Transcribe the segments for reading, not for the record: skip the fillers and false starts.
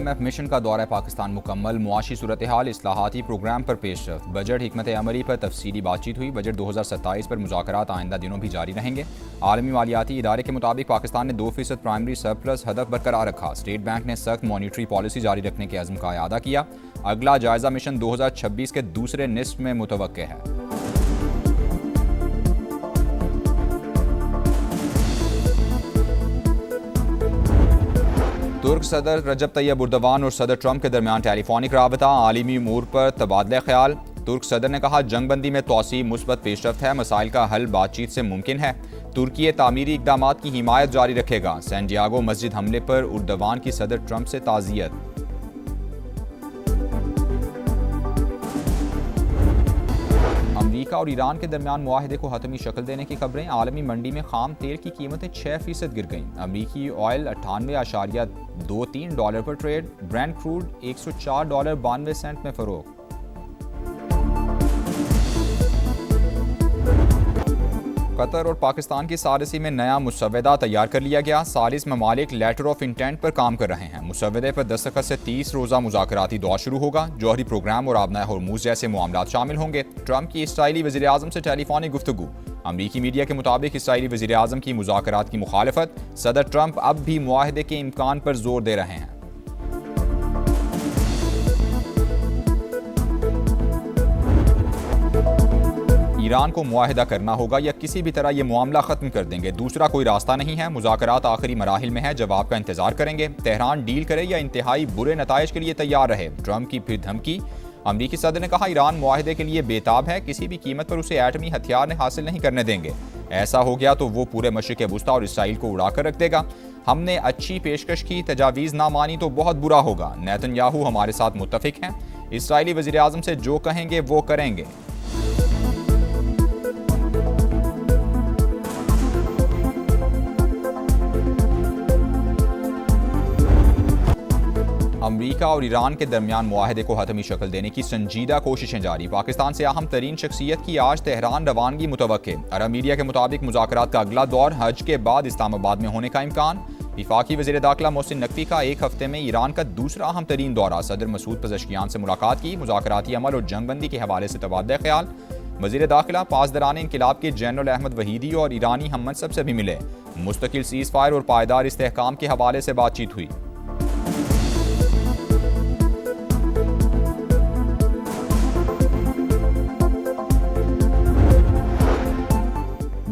IMF mission का दौरा पाकिस्तान मुकम्मल। मुआशी सूरत हाल, इस्लाहाती प्रोग्राम पर पेशरफ्त, बजट हिकमत अमली पर तफसीली बातचीत हुई। बजट 2027 पर मुज़ाकरात आइंदा दिनों भी जारी रहेंगे। आलमी मालियाती इदारे के मुताबिक पाकिस्तान ने 2% प्राइमरी सरप्लस हदफ बरकरार रखा। स्टेट बैंक ने सख्त मॉनिटरी पॉलिसी जारी रखने के अज़्म का अयादा किया। अगला जायजा मिशन 2026 के दूसरे निस्फ में मुतवक्के है। तुर्क सदर रजब तैयब उर्दवान और सदर ट्रंप के दरमियान टेलीफोनिक राबता, आलमी उमूर पर तबादला ख्याल। तुर्क सदर ने कहा, जंगबंदी में तोसी मुस्बत पेशरफ्त है, मसाइल का हल बातचीत से मुमकिन है। तुर्की तामीरी इकदाम की हिमायत जारी रखेगा। सैंटियागो मस्जिद हमले पर उर्दवान की सदर ट्रंप से ताज़ियत। अमेरिका और ईरान के दरमियान मुआहदे को हतमी शक्ल देने की खबरें। आलमी मंडी में खाम तेल की कीमतें 6% गिर गईं। अमेरिकी ऑयल $98.23 पर ट्रेड। ब्रेंट क्रूड $104.92 में फरोख्त। कतर और पाकिस्तान की सालिसी में नया मुसव्वदा तैयार कर लिया गया। सालिस ममालिक लेटर ऑफ इंटेंट पर काम कर रहे हैं। मुसव्वदे पर दस्तखत से 30 रोज़ा मुज़ाकराती दौर शुरू होगा। जौहरी प्रोग्राम और आबनाए हॉर्मूज़ जैसे मामलात शामिल होंगे। ट्रंप की इसराइली वज़ीर आज़म से टेलीफोनिक गुफ्तगू। अमरीकी मीडिया के मुताबिक इसराइली वज़ीर आज़म की मुज़ाकरात की मुखालफत। सदर ट्रंप अब भी मुआहदे के इम्कान पर जोर दे रहे हैं। ईरान को मुआहिदा करना होगा या किसी भी तरह ये मामला ख़त्म कर देंगे, दूसरा कोई रास्ता नहीं है। मुज़ाकरात आखिरी मराहिल में है, जवाब का इंतजार करेंगे। तेहरान डील करे या इंतहाई बुरे नताइज के लिए तैयार रहे। ट्रंप की फिर धमकी। अमरीकी सदर ने कहा, ईरान मुआहिदे के लिए बेताब है, किसी भी कीमत पर उसे एटमी हथियार हासिल नहीं करने देंगे। ऐसा हो गया तो वो पूरे मशरिक़ वुस्ता और इसराइल को उड़ाकर रख देगा। हमने अच्छी पेशकश की, तजावीज़ ना मानी तो बहुत बुरा होगा। नेतन्याहू हमारे साथ मुत्तफिक हैं, इसराइली वज़ीर आज़म से जो कहेंगे वो करेंगे। अमरीका और ईरान के दरमियान मुआहदे को हतमी शक्ल देने की संजीदा कोशिशें जारी। पाकिस्तान से अहम तरीन शख्सियत की आज तेहरान रवानगी मुतवक्के। अरब मीडिया के मुताबिक मुज़ाकरात का अगला दौर हज के बाद इस्लामाबाद में होने का इम्कान। वफाकी वज़ीर दाखिला मोहसिन नकवी का एक हफ्ते में ईरान का दूसरा अहम तरीन दौरा। सदर मसूद पज़ेश्कियान से मुलाकात की। मुज़ाकराती अमल और जंगबंदी के हवाले से तबादला ख्याल। वज़ीर दाखिला पासदरान इनकिलाब के जनरल अहमद वहीदी और ईरानी हम मनसब से भी मिले। मुस्तकिल सीज़ फायर और पायदार इस्तेहकाम के हवाले से बातचीत हुई।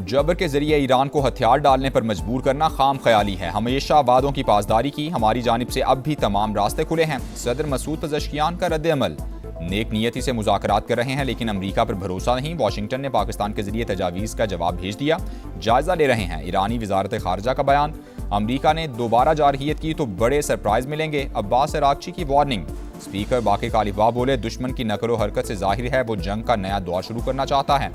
जबर के जरिए ईरान को हथियार डालने पर मजबूर करना खाम ख्याली है। हमेशा वादों की पासदारी की, हमारी जानिब से अब भी तमाम रास्ते खुले हैं। सदर मसूद पज़ेश्कियान का रद्द अमल। नेक नियति से मुज़ाकरात कर रहे हैं लेकिन अमरीका पर भरोसा नहीं। वाशिंगटन ने पाकिस्तान के जरिए तजावीज़ का जवाब भेज दिया, जायजा ले रहे हैं। ईरानी वजारत खारजा का बयान। अमरीका ने दोबारा जारहियत की तो बड़े सरप्राइज मिलेंगे। अब्बास अरागची की वार्निंग। स्पीकर बाक़िर कालिबा बोले, दुश्मन की नकलो हरकत से जाहिर है वो जंग का नया दौर शुरू करना चाहता है।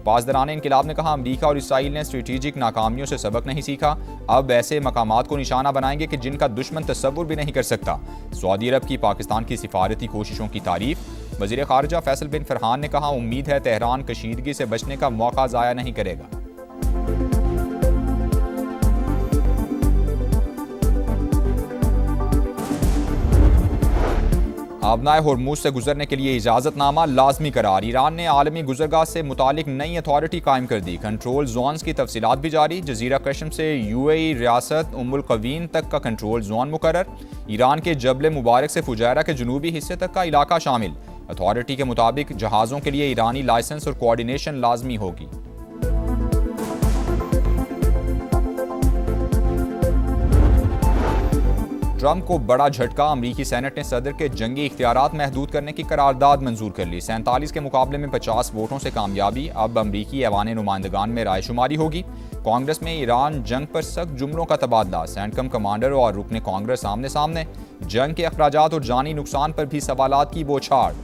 पासदरान इनकिलाब ने कहा, अमरीका और इसराइल ने स्ट्रेटेजिक नाकामियों से सबक नहीं सीखा, अब ऐसे मकामात को निशाना बनाएंगे कि जिनका दुश्मन तसव्वुर भी नहीं कर सकता। सऊदी अरब की पाकिस्तान की सिफारती कोशिशों की तारीफ। वज़ीर ख़ारिजा फैसल बिन फरहान ने कहा, उम्मीद है तेहरान कशीदगी से बचने का मौका ज़ाया नहीं करेगा। आबनाए हॉर्मूज़ से गुजरने के लिए इजाज़तनामा लाजमी करार। ईरान ने आलमी गुजरगाह से मुतालिक नई अथॉरिटी कायम कर दी। कंट्रोल जोन्स की तफसीलात भी जारी। जजीरा कश्म से UAE रियासत उम्मुल क़वीन तक का कंट्रोल जोन मुकर्रर। ईरान के जबल मुबारक से फुजैरा के जनूबी हिस्से तक का इलाका शामिल। अथॉरिटी के मुताबिक जहाज़ों के लिए ईरानी लाइसेंस और कोऑर्डिनेशन लाजमी होगी। ट्रंप को बड़ा झटका। अमरीकी सेनेट ने सदर के जंगी इख्तियारात महदूद करने की करारदाद मंजूर कर ली। 47 के मुकाबले में 50 वोटों से कामयाबी। अब अमरीकी ऐवान नुमाइंदगान में रायशुमारी होगी। कांग्रेस में ईरान जंग पर सख्त जुमलों का तबादला। सेंटकम कमांडर और रुकने कांग्रेस आमने सामने। जंग के अखराजात और जानी नुकसान पर भी सवालात की बौछार।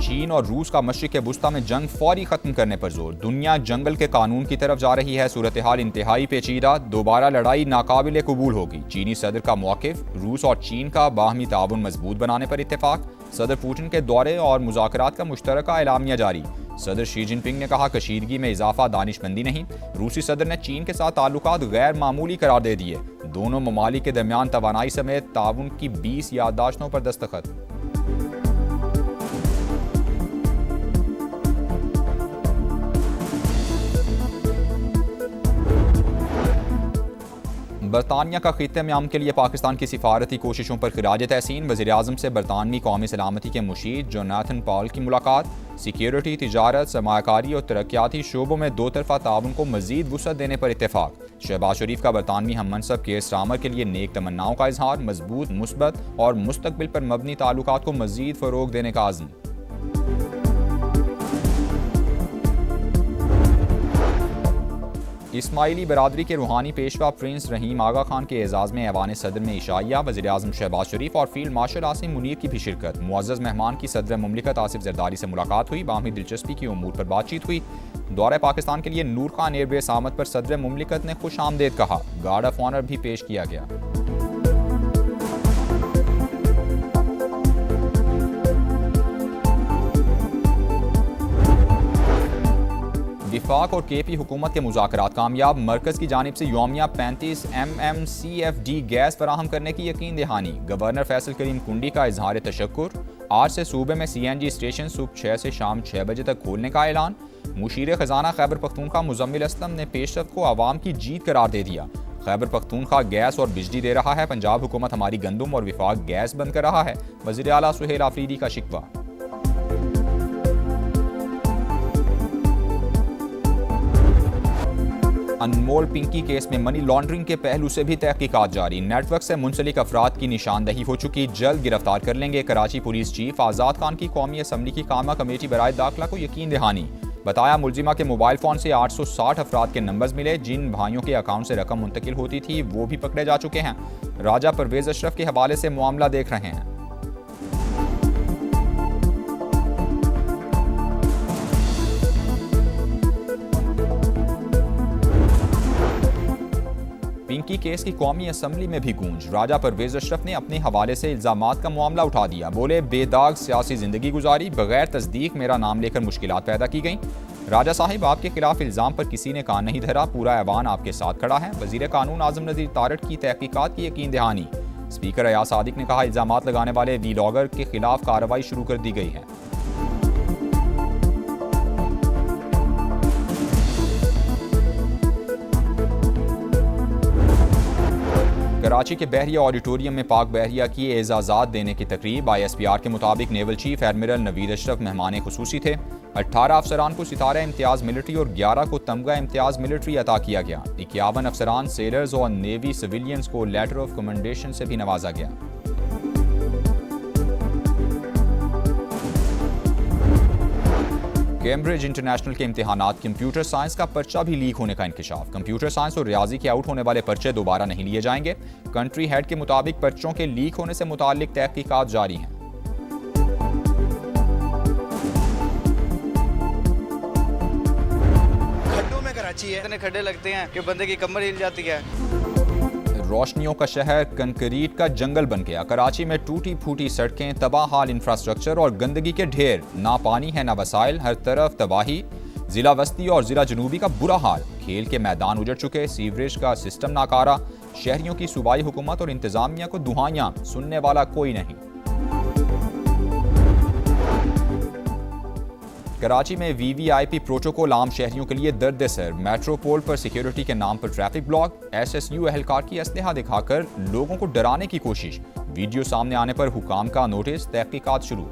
चीन और रूस का मशरिक़ वुस्ता में जंग फौरी खत्म करने पर जोर। दुनिया जंगल के कानून की तरफ जा रही है। सूरत हाल इंतहाई पेचीदा। दोबारा लड़ाई नाकाबिले कबूल होगी। चीनी सदर का मौक़िफ़। रूस और चीन का बाहमी ताउन मजबूत बनाने पर इत्तेफाक। सदर पुतिन के दौरे और मुज़ाकरात का मुश्तरका एलामिया जारी। सदर शी जिनपिंग ने कहा, कशीदगी में इजाफा दानिशमंदी नहीं। रूसी सदर ने चीन के साथ ताल्लुकात गैर मामूली करार दे दिए। दोनों ममालिक के दरमियान तवानाई समेत ताउन की 20 याददाश्तों पर दस्तखत। बरतानिया का खित्ते में अमन के लिए पाकिस्तान की सिफारती कोशिशों पर खिराज तहसीन। वज़ीर-ए-आज़म से बरतानवी कौमी सलामती के मुशीर जोनाथन पॉल की मुलाकात। सिक्योरिटी, तिजारत, सरमायाकारी और तरक्याती शोबों में दो तरफा ताउन को मजीद वुसअत देने पर इत्तेफाक। शहबाज शरीफ का बरतानवी हम मनसब केयर स्टार्मर के लिए नेक तमन्नाओं का इजहार। मजबूत, मुस्बत और मुस्तकबिल पर मबनी ताल्लुकात को मजीद फ़रोग देने का आज़म। इस्माइली बरादरी के रूहानी पेशवा प्रिंस रहीम आगा खान के एजाज़ में ऐवान सदर में इशाइया। वज़ीर-ए-आज़म शहबाज शरीफ और फील्ड मार्शल आसिम मुनीर की भी शिरकत। मुअज़्ज़ज़ मेहमान की सदर मुमलिकत आसिफ जरदारी से मुलाकात हुई। बाहमी दिलचस्पी की उमूर पर बातचीत हुई। दौरे पाकिस्तान के लिए नूर खान एयरबेस आमद पर सदर मुमलिकत ने खुश आमदेद कहा। गार्ड ऑफ ऑनर भी पेश किया गया। विफाक और केपी हुकूमत के मुज़ाकरात कामयाब। मरकज की जानिब से यौमिया 35 MMCFD गैस फराहम करने की यकीन दहानी। गवर्नर फैसल करीम कुंडी का इजहार तशक्कुर। आज से सूबे में CNG स्टेशन सुबह 6 से शाम 6 बजे तक खोलने का ऐलान। मुशीर खजाना खैबर पख्तूनख्वा मुजम्मिल असलम ने पेशरफ्त को आवाम की जीत करार दे दिया। खैबर पख्तूनख्वा गैस और बिजली दे रहा है, पंजाब हुकूमत हमारी गंदम और विफाक गैस बंद कर रहा है। वज़ीर आला सुहेल आफरीदी का शिकवा। अनमोल पिंकी केस में मनी लॉन्ड्रिंग के पहलू से भी तहकीकात जारी। नेटवर्क से मुंसलिक अफराद की निशानदही हो चुकी, जल्द गिरफ्तार कर लेंगे। कराची पुलिस चीफ आज़ाद खान की कौमी असम्बली की कामा कमेटी बराए दाखिला को यकीन दहानी। बताया, मुलजिमा के मोबाइल फ़ोन से 860 अफराद के नंबर्स मिले। जिन भाइयों के अकाउंट से रकम मुंतकिल होती थी वो भी पकड़े जा चुके हैं। राजा परवेज अशरफ के हवाले से मामला देख रहे हैं। पिंकी केस की कौमी असम्बली में भी गूंज। राजा परवेज अशरफ ने अपने हवाले से इल्जामात का मामला उठा दिया। बोले, बेदाग सियासी जिंदगी गुजारी, बगैर तस्दीक मेरा नाम लेकर मुश्किलात पैदा की गई। राजा साहिब, आपके खिलाफ इल्जाम पर किसी ने कान नहीं धरा, पूरा ऐवान आपके साथ खड़ा है। वजीर कानून आजम नज़ीर तारड़ की तहकीकात की यकीन दहानी। स्पीकर अयाज सादिक ने कहा, इल्जामात लगाने वाले वीलॉगर के खिलाफ कार्रवाई शुरू कर दी गई है। कराची के बहरिया ऑडिटोरियम में पाक बहरिया की एजाज़ात देने की तकरीब। ISPR के मुताबिक naval chief admiral Naveed Ashraf मेहमान खुसूसी थे। 18 अफसरान को सितारा इम्तियाज़ मिलिट्री और 11 को तमगा इम्तियाज़ मिलिट्री अता किया गया। 51 अफसरान, सेलर्स और नेवी सिविलियंस को लेटर ऑफ कमेंडेशन से भी नवाजा गया। कैम्ब्रिज इंटरनेशनल के इम्तिहानात, कंप्यूटर साइंस का पर्चा भी लीक होने का इंकशाफ। कंप्यूटर साइंस और रियाजी के आउट होने वाले पर्चे दोबारा नहीं लिए जाएंगे। कंट्री हेड के मुताबिक पर्चों के लीक होने से मुताल्लिक तहकीकात जारी हैं। खड्डों में कराची है, इतने खड्डे लगते हैं कि बंदे की कमर हिल जाती है। रोशनियों का शहर कंक्रीट का जंगल बन गया। कराची में टूटी फूटी सड़कें, तबाह हाल इंफ्रास्ट्रक्चर और गंदगी के ढेर। ना पानी है ना वसाइल, हर तरफ तबाही। जिला वस्ती और जिला जनूबी का बुरा हाल। खेल के मैदान उजड़ चुके, सीवरेज का सिस्टम नाकारा। शहरियों की सूबाई हुकूमत और इंतजामिया को दुहाइयां, सुनने वाला कोई नहीं। कराची में VVIP प्रोटोकॉल आम शहरियों के लिए दर्द सर। मेट्रोपोल पर सिक्योरिटी के नाम पर ट्रैफिक ब्लॉक। SSU एहलकार की असलहा दिखाकर लोगों को डराने की कोशिश। वीडियो सामने आने पर हुकाम का नोटिस, तहकीकात शुरू।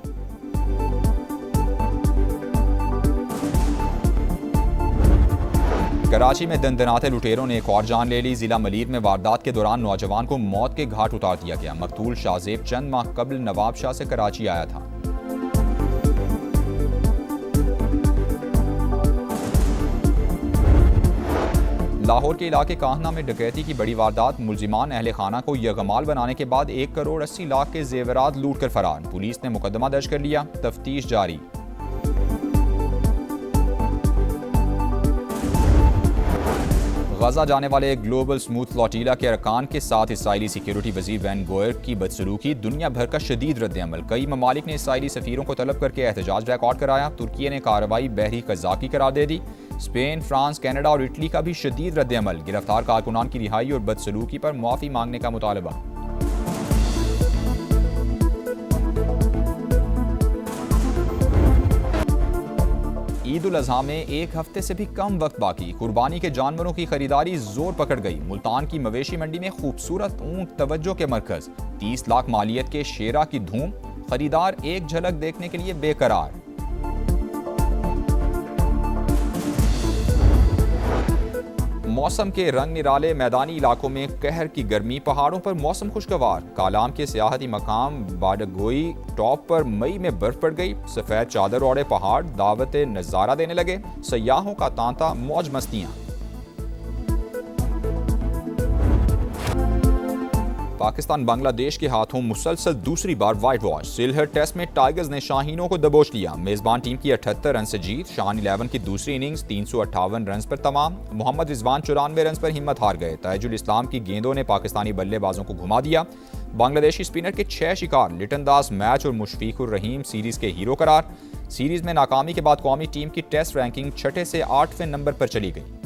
कराची में दंदनाते लुटेरों ने एक और जान ले ली। जिला मलीर में वारदात के दौरान नौजवान को मौत के घाट उतार दिया गया। मकतूल शाहजेब चंद माह कबल नवाब शाह से कराची आया था। लाहौर के इलाके काहना में डकैती की बड़ी वारदात। मुलजिमान अहले खाना को यगमाल बनाने के बाद 1 करोड़ 80 लाख के जेवरात लूट कर फरार। पुलिस ने मुकदमा दर्ज कर लिया, तफ्तीश जारी। गजा जाने वाले ग्लोबल स्मूथ फ्लोटीला के अरकान के साथ इसराइली सिक्योरिटी वजीर वैन गोयर की बदसलूकी, दुनिया भर का शदीद रद्द-ए-अमल। कई ममालिक ने इसराइली सफीरों को तलब करके एहतजाज रिकॉर्ड कराया। तुर्की ने कार्रवाई बहरी कज़ाकी करार दे दी। स्पेन, फ्रांस, कनाडा और इटली का भी शदीद रद्द-ए-अमल। गिरफ्तार कारकुनान की रिहाई और बदसलूकी पर मुआफ़ी मांगने का मुतालबा। ईद उल अज़हा में एक हफ्ते से भी कम वक्त बाकी। कुर्बानी के जानवरों की खरीदारी जोर पकड़ गई। मुल्तान की मवेशी मंडी में खूबसूरत ऊंट तवज्जो के मरकज। 30 लाख मालियत के शेरा की धूम। खरीदार एक झलक देखने के लिए बेकरार। मौसम के रंग निराले, मैदानी इलाकों में कहर की गर्मी, पहाड़ों पर मौसम खुशगवार। कालाम के सियाहती मकाम बाडगोई टॉप पर मई में बर्फ पड़ गई। सफेद चादर ओढ़े पहाड़ दावत नजारा देने लगे। सयाहों का तांता, मौज मस्तियां। पाकिस्तान बांग्लादेश के हाथों मुसलसल दूसरी बार वाइट वॉश। सिलहट टेस्ट में टाइगर्स ने शाहीनों को दबोच लिया। मेजबान टीम की 78 रन से जीत। शान 11 की दूसरी इनिंग्स 358 रन पर तमाम। मोहम्मद रिजवान 94 रन पर हिम्मत हार गए। ताजुल इस्लाम की गेंदों ने पाकिस्तानी बल्लेबाजों को घुमा दिया। बांग्लादेशी स्पिनर के 6 शिकार। लिटन दास मैच और मुशफीकुर रहीम सीरीज के हीरो करार। सीरीज में नाकामी के बाद कौमी टीम की टेस्ट रैंकिंग 6 से 8वें नंबर पर चली गई।